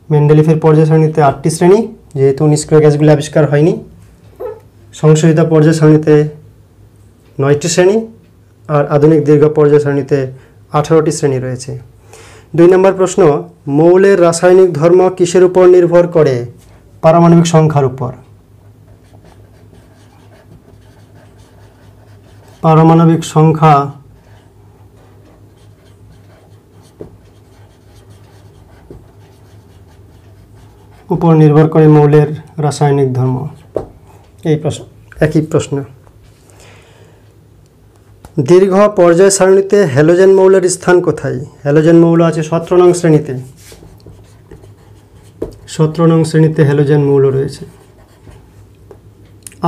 A: মেন্ডেলিফের পর্যায় সারণীতে 8টি শ্রেণী, যেহেতু নিষ্ক্রিয় গ্যাসগুলি আবিষ্কার হয়নি। সংশোধিত পর্যায় সারণীতে 9টি শ্রেণী, আর আধুনিক দীর্ঘ পর্যায় সারণীতে 18টি শ্রেণী রয়েছে। 2 নম্বর প্রশ্ন, মৌলের রাসায়নিক ধর্ম কিসের উপর নির্ভর করে? পারমাণবিক সংখ্যার উপর। পারমাণবিক সংখ্যা উপর নির্ভর করে মৌলের রাসায়নিক ধর্ম। এই প্রশ্ন, একই প্রশ্ন। দীর্ঘ পর্যায় সারণীতে হ্যালোজেন মৌলের স্থান কোথায়? হ্যালোজেন মৌল আছে 17 নং শ্রেণীতে। 17 নং শ্রেণীতে হ্যালোজেন মৌল রয়েছে।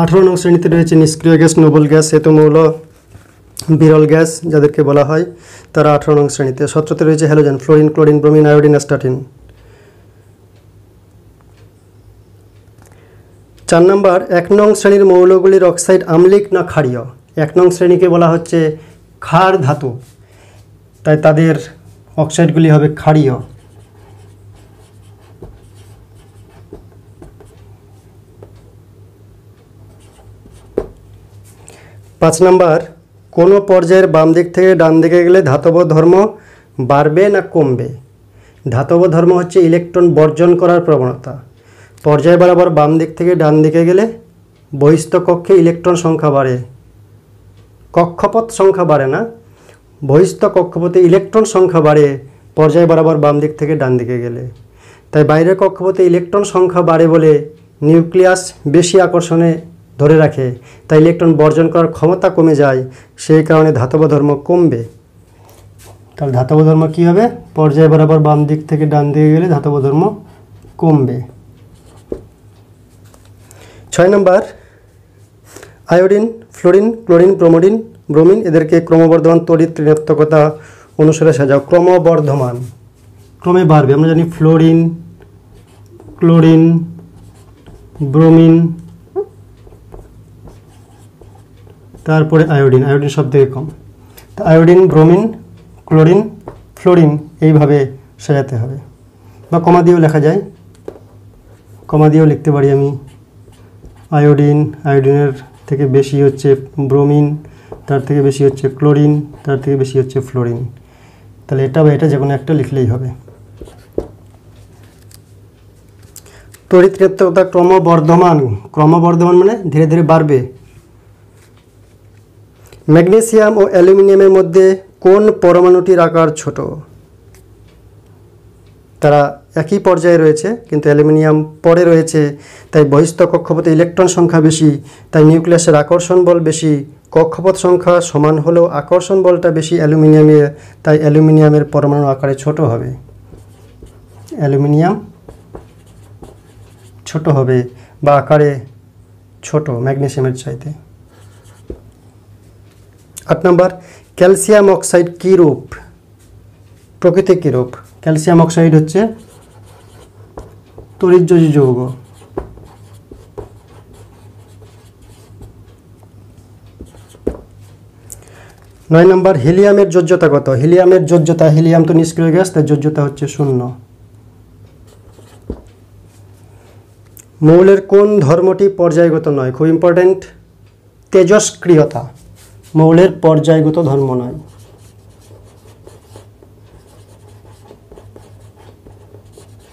A: 18 নং শ্রেণীতে রয়েছে নিষ্ক্রিয় গ্যাস, নোবেল গ্যাস, শ্বেত মৌল, বিরল গ্যাস যাদেরকে বলা হয়, তারা 18 নং শ্রেণীতে। 17তে রয়েছে halogen, fluorine, chlorine, bromine, iodine, astatine. 4 নম্বর, 1 নং শ্রেণীর মৌলগুলির অক্সাইড আম্লিক না ক্ষারীয়? 1 নং শ্রেণীকে বলা হচ্ছে ক্ষার ধাতু, তাই তাদের অক্সাইডগুলি হবে ক্ষারীয়। 5 নম্বর, কোনো পর্যায়ের বাম দিক থেকে ডান দিকে গেলে ধাতব ধর্ম বাড়বে না কমবে? ধাতব ধর্ম হচ্ছে ইলেকট্রন বর্জন করার প্রবণতা। পর্যায় বরাবর বাম দিক থেকে ডান দিকে গেলে বহিস্থ কক্ষে ইলেকট্রন সংখ্যা বাড়ে, কক্ষপথ সংখ্যা বাড়ে না, বহিস্থ কক্ষপথে ইলেকট্রন সংখ্যা বাড়ে পর্যায় বরাবর বাম দিক থেকে ডান দিকে গেলে। তাই বাইরের কক্ষপথে ইলেকট্রন সংখ্যা বাড়ে বলে নিউক্লিয়াস বেশি আকর্ষণে ধরে রাখে, তাই ইলেকট্রন বর্জন করার ক্ষমতা কমে যায়, সেই কারণে ধাতব ধর্ম কমবে। তাহলে ধাতব ধর্ম কী হবে? পর্যায় বরাবর বাম দিক থেকে ডান দিকে গেলে ধাতব ধর্ম কমবে। 6 নম্বর, আয়োডিন, ফ্লোরিন, ক্লোরিন, ব্রোমিন এদেরকে ক্রমবর্ধমান তড়িৎ ঋণাত্মকতা অনুসারে সাজাও। ক্রমবর্ধমান, ক্রমে বাড়বে। আমরা জানি ফ্লোরিন, ক্লোরিন, ব্রোমিন, তারপরে আয়োডিন, আয়োডিন সব থেকে কম। তো আয়োডিন, ব্রোমিন, ক্লোরিন, ফ্লোরিন এইভাবে সাজাতে হবে, বা কমা দিয়েও লেখা যায়, কমা দিয়েও লিখতে পারি আমি। আয়োডিন, আয়োডিনের থেকে বেশি হচ্ছে ব্রোমিন, তার থেকে বেশি হচ্ছে ক্লোরিন, তার থেকে বেশি হচ্ছে ফ্লোরিন। তাহলে এটা বা এটা যে কোনো একটা লিখলেই হবে। তড়িৎ ক্ষেত্রতা ক্রমবর্ধমান, ক্রমবর্ধমান মানে ধীরে ধীরে বাড়বে। ম্যাগনেসিয়াম ও অ্যালুমিনিয়ামের মধ্যে কোন পরমাণুটির আকার ছোট? তারা একই পর্যায়ে রয়েছে, কিন্তু অ্যালুমিনিয়াম পরে রয়েছে, তাই বহিস্থ কক্ষপথে ইলেকট্রন সংখ্যা বেশি, তাই নিউক্লিয়াসের আকর্ষণ বল বেশি। কক্ষপথ সংখ্যা সমান হলেও আকর্ষণ বলটা বেশি অ্যালুমিনিয়ামের, তাই অ্যালুমিনিয়ামের পরমাণু আকারে ছোট হবে। অ্যালুমিনিয়াম ছোট হবে বা আকারে ছোট ম্যাগনেসিয়ামের চাইতে। 8 নম্বর, ক্যালসিয়াম অক্সাইড কী রূপ? প্রকৃতি কী রূপ? ক্যালসিয়াম অক্সাইড হচ্ছে তড়িৎযোজী যৌগ। 9 নম্বর, হিলিয়ামের যোজ্যতা কত? হিলিয়ামের যোজ্যতা, হিলিয়াম তো নিষ্ক্রিয় গ্যাস, তার যোজ্যতা হচ্ছে 0। মৌলের কোন ধর্মটি পর্যায়গত নয়? খুব ইম্পর্ট্যান্ট, তেজস্ক্রিয়তা মৌলের পর্যায়গত ধর্ম নয়।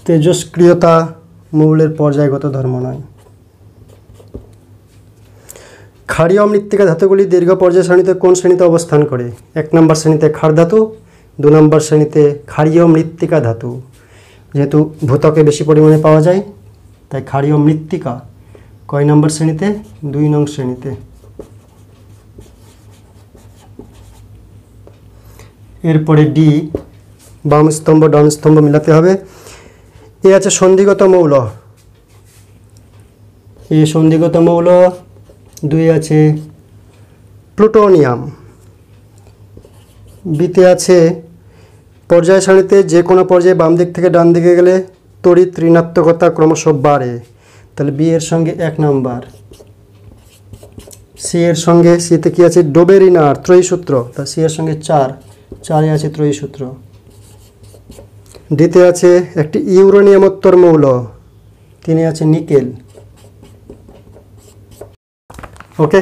A: তেজস্ক্রিয়তা মৌলের পর্যায়গত ধর্ম নয়। ক্ষারীয় মৃত্তিকা ধাতুগুলি দীর্ঘ পর্যায় সারণীতে কোন শ্রেণীতে অবস্থান করে? 1 নম্বর শ্রেণীতে ক্ষার ধাতু, 2 নম্বর শ্রেণীতে ক্ষারীয় মৃত্তিকা ধাতু। যেহেতু ভূত্বকে বেশি পরিমাণে পাওয়া যায়, তাই ক্ষারীয় মৃত্তিকা কয় নম্বর শ্রেণীতে? 2 নং শ্রেণীতে। এরপরে ডি, বাম স্তম্ভ ডান স্তম্ভ মিলাতে হবে। এ আছে সন্ধিগত মৌল, এ সন্ধিগত মৌল। 2 আছে প্লুটোনিয়াম। বিতে আছে পর্যায় সারণীতে যে কোনো পর্যায়ে বাম দিক থেকে ডান দিকে গেলে তড়িৎ ঋণাত্মকতা ক্রমশ বাড়ে, তাহলে বি এর সঙ্গে 1 নাম্বার। সি এর সঙ্গে, সিতে কি আছে? ডোবেরিনার ত্রয়ী সূত্র, তা সি এর সঙ্গে 4 আছে ত্রয়ী সূত্র। ডিতে আছে একটি ইউরেনিয়ামোত্তর মৌল, 3 আছে নিকেল। ওকে।